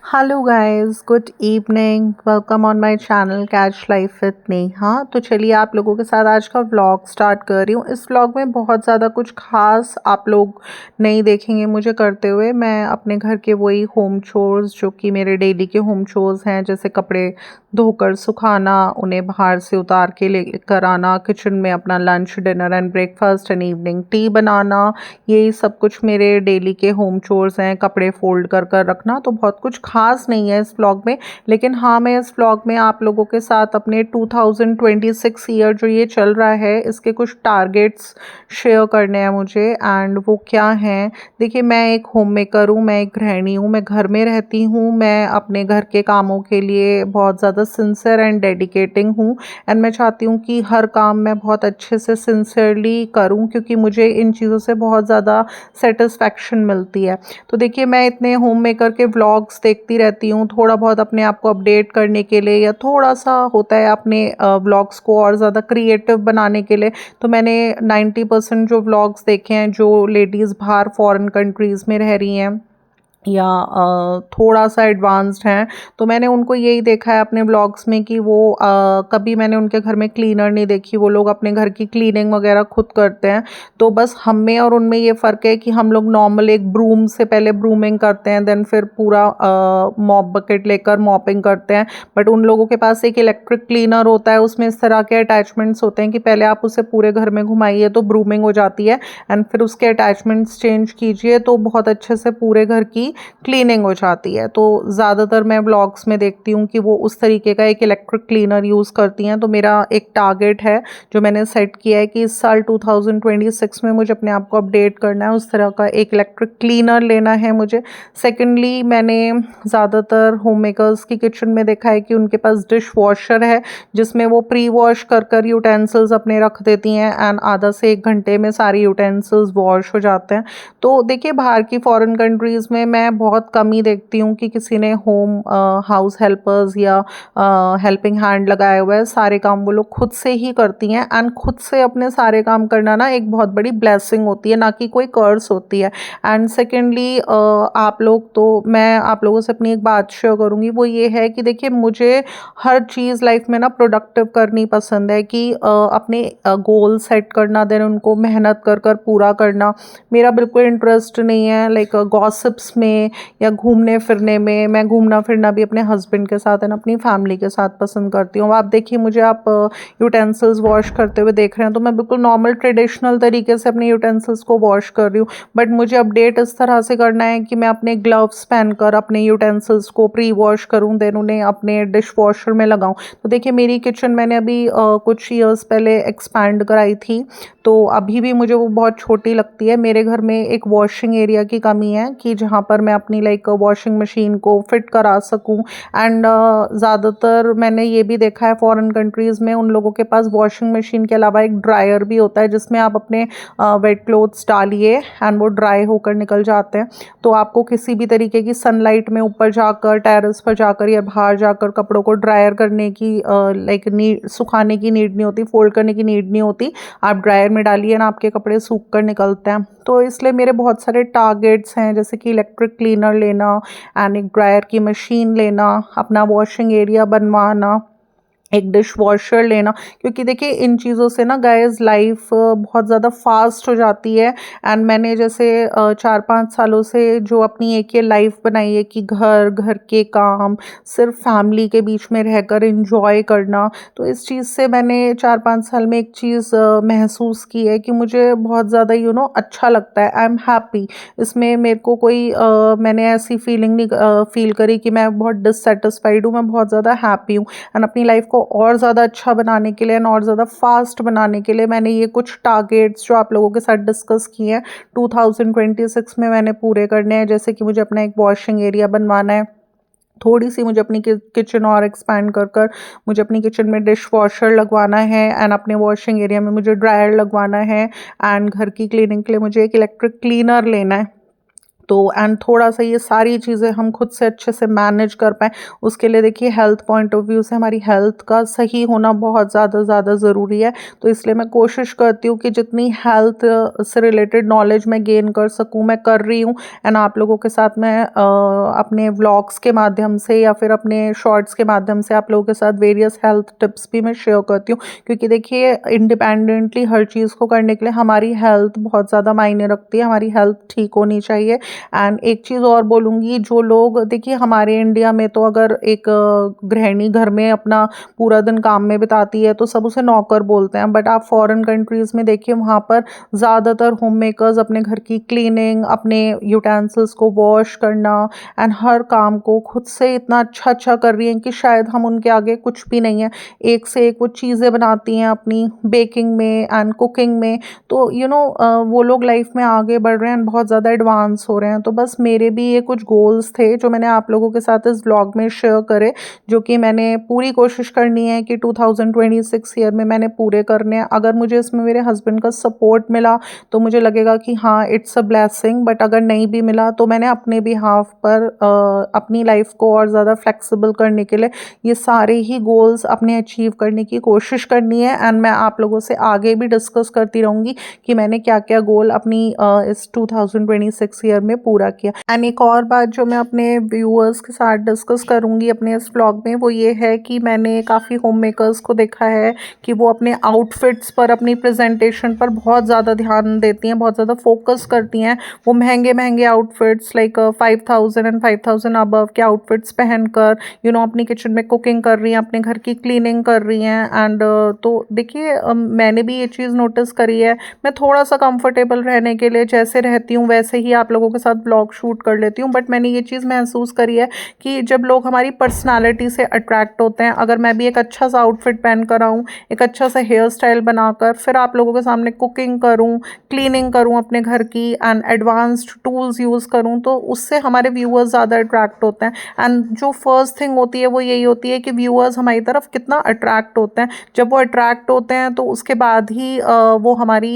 Hello guys, good evening. Welcome on my channel catch life with Neha. तो चलिए आप लोगों के साथ आज का व्लॉग स्टार्ट कर रही हूँ। इस व्लॉग में बहुत ज़्यादा कुछ खास आप लोग नहीं देखेंगे मुझे करते हुए। मैं अपने घर के वही होम चोर्स जो कि मेरे डेली के होम चोर्स हैं, जैसे कपड़े धोकर सुखाना, उन्हें बाहर से उतार के लेकर आना, किचन में अपना lunch dinner and breakfast and evening tea बनाना, यही सब कुछ मेरे डेली के होम चोर्स हैं। कपड़े फोल्ड कर कर रखना, तो बहुत कुछ खास नहीं है इस व्लॉग में। लेकिन हाँ, मैं इस व्लॉग में आप लोगों के साथ अपने 2026 ईयर जो ये चल रहा है इसके कुछ टारगेट्स शेयर करने हैं मुझे। एंड वो क्या हैं, देखिए मैं एक होम मेकर हूँ, मैं एक गृहिणी हूँ, मैं घर में रहती हूँ। मैं अपने घर के कामों के लिए बहुत ज़्यादा सिंसियर एंड डेडिकेटिंग हूँ। एंड मैं चाहती हूँ कि हर काम मैं बहुत अच्छे से सिंसियरली करूँ, क्योंकि मुझे इन चीज़ों से बहुत ज़्यादा सेटिस्फैक्शन मिलती है। तो देखिए मैं इतने होम मेकर के व्लॉग्स देखती रहती हूँ, थोड़ा बहुत अपने आप को अपडेट करने के लिए, या थोड़ा सा होता है अपने व्लॉग्स को और ज़्यादा क्रिएटिव बनाने के लिए। तो मैंने 90% जो व्लॉग्स देखे हैं जो लेडीज़ बाहर फॉरेन कंट्रीज़ में रह रही हैं या थोड़ा सा एडवांस्ड हैं, तो मैंने उनको यही देखा है अपने ब्लॉग्स में कि वो कभी मैंने उनके घर में क्लीनर नहीं देखी। वो लोग अपने घर की क्लीनिंग वगैरह खुद करते हैं। तो बस हम में और उनमें ये फ़र्क है कि हम लोग नॉर्मल एक ब्रूम से पहले ब्रूमिंग करते हैं, देन फिर पूरा मॉप बकेट लेकर मॉपिंग करते हैं। बट उन लोगों के पास एक इलेक्ट्रिक क्लीनर होता है, उसमें इस तरह के अटैचमेंट्स होते हैं कि पहले आप उसे पूरे घर में घुमाइए तो ब्रूमिंग हो जाती है, एंड फिर उसके अटैचमेंट्स चेंज कीजिए तो बहुत अच्छे से पूरे घर की क्लीनिंग हो जाती है। तो ज़्यादातर मैं ब्लॉग्स में देखती हूँ कि वो उस तरीके का एक इलेक्ट्रिक क्लीनर यूज़ करती हैं। तो मेरा एक टारगेट है जो मैंने सेट किया है कि इस साल 2026 में मुझे अपने आप को अपडेट करना है, उस तरह का एक इलेक्ट्रिक क्लीनर लेना है मुझे। सेकेंडली, मैंने ज़्यादातर होम मेकर्स की किचन में देखा है कि उनके पास डिश वॉशर है, जिसमें वो प्री वॉश कर कर यूटेंसिल्स अपने रख देती हैं, एंड आधा से 1 घंटे में सारे यूटेंसिल्स वॉश हो जाते हैं। तो देखिए बाहर की फॉरेन कंट्रीज़ में मैं बहुत कम ही देखती हूँ कि किसी ने होम हाउस हेल्पर्स या हेल्पिंग हैंड लगाया हुआ है। सारे काम वो लोग खुद से ही करती हैं, एंड खुद से अपने सारे काम करना ना एक बहुत बड़ी ब्लेसिंग होती है, ना कि कोई कर्स होती है। एंड सेकेंडली, आप लोग तो मैं आप लोगों से अपनी एक बात शेयर करूँगी, वो ये है कि देखिए मुझे हर चीज़ लाइफ में ना प्रोडक्टिव करनी पसंद है, कि अपने गोल सेट करना, देन उनको मेहनत कर कर पूरा करना। मेरा बिल्कुल इंटरेस्ट नहीं है लाइक गॉसिप्स में या घूमने फिरने में। मैं घूमना फिरना भी अपने हस्बैंड के साथ एंड अपनी फैमिली के साथ पसंद करती हूँ। आप देखिए मुझे, आप यूटेंसिल्स वॉश करते हुए देख रहे हैं, तो मैं बिल्कुल नॉर्मल ट्रेडिशनल तरीके से अपने यूटेंसिल्स को वॉश कर रही हूँ। बट मुझे अपडेट इस तरह से करना है कि मैं अपने ग्लव्स पहनकर अपने यूटेंसिल्स को प्री वॉश करूँ, देन उन्हें अपने डिश वॉशर में लगाऊँ। तो देखिए मेरी किचन मैंने अभी कुछ ईयर्स पहले एक्सपैंड कराई थी, तो अभी भी मुझे वो बहुत छोटी लगती है। मेरे घर में एक वॉशिंग एरिया की कमी है कि जहाँ पर मैं अपनी लाइक वॉशिंग मशीन को फिट करा सकूँ। एंड ज़्यादातर मैंने ये भी देखा है फॉरेन कंट्रीज़ में उन लोगों के पास वॉशिंग मशीन के अलावा एक ड्रायर भी होता है, जिसमें आप अपने वेट क्लोथ्स डालिए एंड वो ड्राई होकर निकल जाते हैं। तो आपको किसी भी तरीके की सनलाइट में ऊपर जाकर, टेरेस पर जाकर या बाहर जाकर कपड़ों को ड्रायर करने की लाइक नीड, सुखाने की नीड नहीं होती, फोल्ड करने की नीड नहीं होती। आप ड्रायर में डालिए ना, आपके कपड़े सूख कर निकलते हैं। तो इसलिए मेरे बहुत सारे टारगेट्स हैं, जैसे कि इलेक्ट्रिक क्लीनर लेना एंड एक ड्रायर की मशीन लेना, अपना वॉशिंग एरिया बनवाना, एक डिश वॉशर लेना। क्योंकि देखिए इन चीज़ों से ना गाइस लाइफ बहुत ज़्यादा फास्ट हो जाती है। एंड मैंने जैसे 4-5 सालों से जो अपनी एक ये लाइफ बनाई है कि घर घर के काम सिर्फ फैमिली के बीच में रहकर एंजॉय करना, तो इस चीज़ से मैंने 4-5 साल में एक चीज़ महसूस की है कि मुझे बहुत ज़्यादा अच्छा लगता है। आई एम हैप्पी इसमें। मेरे को कोई मैंने ऐसी फीलिंग नहीं फील करी कि मैं बहुत डिससेटिस्फाइड हूँ। मैं बहुत ज़्यादा हैप्पी हूँ। एंड अपनी लाइफ को और ज़्यादा अच्छा बनाने के लिए एंड और ज़्यादा फास्ट बनाने के लिए मैंने ये कुछ टारगेट्स जो आप लोगों के साथ डिस्कस किए हैं 2026 में मैंने पूरे करने हैं। जैसे कि मुझे अपना एक वॉशिंग एरिया बनवाना है, थोड़ी सी मुझे अपनी किचन और एक्सपैंड कर कर मुझे अपनी किचन में डिश वॉशर लगवाना है, एंड अपने वॉशिंग एरिया में मुझे ड्रायर लगवाना है, एंड घर की क्लीनिंग के लिए मुझे एक इलेक्ट्रिक क्लीनर लेना है। तो एंड थोड़ा सा ये सारी चीज़ें हम खुद से अच्छे से मैनेज कर पाएँ, उसके लिए देखिए हेल्थ पॉइंट ऑफ व्यू से हमारी हेल्थ का सही होना बहुत ज़्यादा ज़रूरी है। तो इसलिए मैं कोशिश करती हूँ कि जितनी हेल्थ से रिलेटेड नॉलेज मैं गेन कर सकूँ, मैं कर रही हूँ। एंड आप लोगों के साथ मैं अपने व्लॉग्स के माध्यम से या फिर अपने शॉर्ट्स के माध्यम से आप लोगों के साथ वेरियस हेल्थ टिप्स भी मैं शेयर करती हूँ, क्योंकि देखिए इंडिपेंडेंटली हर चीज़ को करने के लिए हमारी हेल्थ बहुत ज़्यादा मायने रखती है, हमारी हेल्थ ठीक होनी चाहिए। एंड एक चीज़ और बोलूँगी, जो लोग देखिए हमारे इंडिया में तो अगर एक गृहिणी घर में अपना पूरा दिन काम में बिताती है तो सब उसे नौकर बोलते हैं, बट आप फॉरेन कंट्रीज़ में देखिए वहाँ पर ज़्यादातर होम मेकर्स अपने घर की क्लीनिंग, अपने यूटेंसिल्स को वॉश करना एंड हर काम को खुद से इतना अच्छा कर रही हैं कि शायद हम उनके आगे कुछ भी नहीं है। एक से एक वो चीज़ें बनाती हैं अपनी बेकिंग में एंड कुकिंग में। तो वो लोग लाइफ में आगे बढ़ रहे हैं, बहुत ज़्यादा एडवांस हो रहे हैं। तो बस मेरे भी ये कुछ गोल्स थे जो मैंने आप लोगों के साथ इस व्लॉग में शेयर करे, जो कि मैंने पूरी कोशिश करनी है कि 2026 ईयर में मैंने पूरे करने हैं। अगर मुझे इसमें मेरे हस्बैंड का सपोर्ट मिला तो मुझे लगेगा कि हाँ, इट्स अ ब्लेसिंग, बट अगर नहीं भी मिला तो मैंने अपने बिहाफ पर अपनी लाइफ को और ज़्यादा फ्लेक्सिबल करने के लिए ये सारे ही गोल्स अपने अचीव करने की कोशिश करनी है। एंड मैं आप लोगों से आगे भी डिस्कस करती रहूँगी कि मैंने क्या क्या गोल अपनी इस 2026 ईयर में पूरा किया। एंड एक और बात जो मैं अपने व्यूअर्स के साथ डिस्कस करूँगी अपने इस व्लॉग में, वो ये है कि मैंने काफ़ी होम मेकर्स को देखा है कि वो अपने आउटफिट्स पर, अपनी प्रेजेंटेशन पर बहुत ज़्यादा ध्यान देती हैं, बहुत ज़्यादा फोकस करती हैं। वो महंगे महंगे आउटफिट्स लाइक 5000 एंड 5000 अबव के आउटफिट्स पहनकर अपनी किचन में कुकिंग कर रही हैं, अपने घर की क्लीनिंग कर रही हैं। एंड तो देखिए मैंने भी ये चीज़ नोटिस करी है। मैं थोड़ा सा कंफर्टेबल रहने के लिए जैसे रहती हूँ वैसे ही आप लोगों के साथ ब्लॉग शूट कर लेती हूँ, बट मैंने ये चीज़ महसूस करी है कि जब लोग हमारी पर्सनालिटी से अट्रैक्ट होते हैं, अगर मैं भी एक अच्छा सा आउटफिट पहन कर आऊँ, एक अच्छा सा हेयर स्टाइल बनाकर फिर आप लोगों के सामने कुकिंग करूँ, क्लीनिंग करूँ अपने घर की एंड एडवांस्ड टूल्स यूज़ करूँ, तो उससे हमारे व्यूअर्स ज़्यादा अट्रैक्ट होते हैं। एंड जो फर्स्ट थिंग होती है वो यही होती है कि व्यूअर्स हमारी तरफ कितना अट्रैक्ट होते हैं। जब वो अट्रैक्ट होते हैं तो उसके बाद ही वो हमारी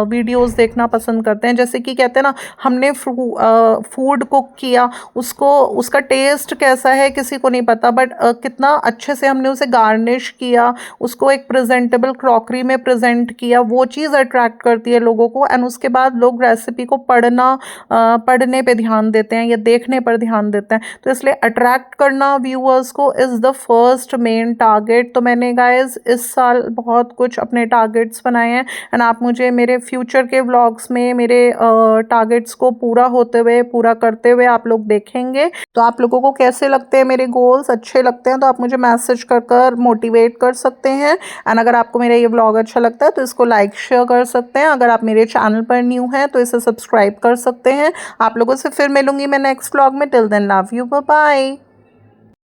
वीडियोस देखना पसंद करते हैं। जैसे कि कहते हैं ना, हमने फूड कुक किया, उसका टेस्ट कैसा है किसी को नहीं पता, बट कितना अच्छे से हमने उसे गार्निश किया, उसको एक प्रेजेंटेबल क्रॉकरी में प्रेजेंट किया, वो चीज़ अट्रैक्ट करती है लोगों को। एंड उसके बाद लोग रेसिपी को पढ़ने पे ध्यान देते हैं या देखने पर ध्यान देते हैं। तो इसलिए अट्रैक्ट करना व्यूअर्स को is the first main target. तो मैंने गाइस इस साल बहुत कुछ अपने टारगेट्स बनाए हैं एंड आप मुझे मेरे फ्यूचर के व्लॉग्स में मेरे टारगेट्स को पूरा करते हुए आप लोग देखेंगे। तो आप लोगों को कैसे लगते हैं मेरे गोल्स? अच्छे लगते हैं तो आप मुझे मैसेज कर मोटिवेट कर सकते हैं। एंड अगर आपको मेरा ये व्लॉग अच्छा लगता है तो इसको लाइक शेयर कर सकते हैं। अगर आप मेरे चैनल पर न्यू हैं तो इसे सब्सक्राइब कर सकते हैं। आप लोगों से फिर मिलूंगी मैं नेक्स्ट व्लॉग में। Till then love you, bye bye.